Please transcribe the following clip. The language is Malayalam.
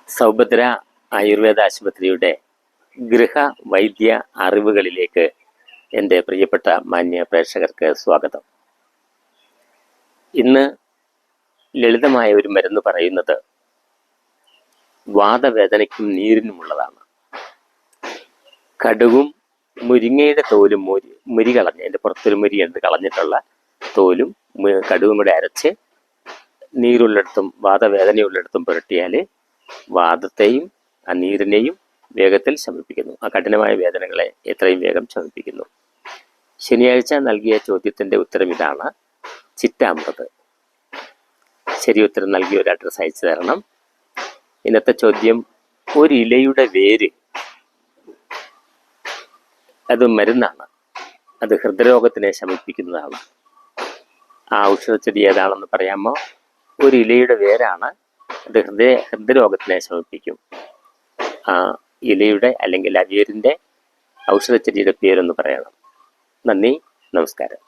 സൗഭദ്ര ആയുർവേദ ആശുപത്രിയുടെ ഗൃഹവൈദ്യ അറിവുകളിലേക്ക് എൻ്റെ പ്രിയപ്പെട്ട മാന്യ പ്രേക്ഷകർക്ക് സ്വാഗതം. ഇന്ന് ലളിതമായ ഒരു മരുന്ന് പറയുന്നത് വാതവേദനയ്ക്കും നീരിനുമുള്ളതാണ്. കടുകും മുരിങ്ങയുടെ തോലും മുരി കളഞ്ഞ്, എൻ്റെ പുറത്തൊരു മുരി എടുത്ത് കളഞ്ഞിട്ടുള്ള തോലും കടുകും കൂടെ അരച്ച് നീരുള്ളിടത്തും വാതവേദനയുള്ളിടത്തും പുരട്ടിയാൽ വാദത്തെയും ആ നീരിനെയും വേഗത്തിൽ ശമിപ്പിക്കുന്നു. ആ കഠിനമായ വേദനകളെ എത്രയും വേഗം ശമിപ്പിക്കുന്നു. ശനിയാഴ്ച നൽകിയ ചോദ്യത്തിൻ്റെ ഉത്തരം ഇതാണ്: ചിറ്റാമൃത്. ശരി ഉത്തരം നൽകിയ ഒരു അഡ്രസ്സ് അയച്ചു തരണം. ഇന്നത്തെ ചോദ്യം: ഒരു ഇലയുടെ വേര്, അത് മരുന്നാണ്, അത് ഹൃദ്രോഗത്തിനെ ശമിപ്പിക്കുന്നതാണ്. ആ ഔഷധച്ചെടി ഏതാണെന്ന് പറയാമോ? ഒരു ഇലയുടെ വേരാണ്, അത് ഹൃദ്രോഗത്തിനെ ശമിപ്പിക്കും. ആ ഇലയുടെ അല്ലെങ്കിൽ ആ വേരിൻ്റെ ഔഷധച്ചെടിയുടെ പേരൊന്ന് പറയണം. നന്ദി, നമസ്കാരം.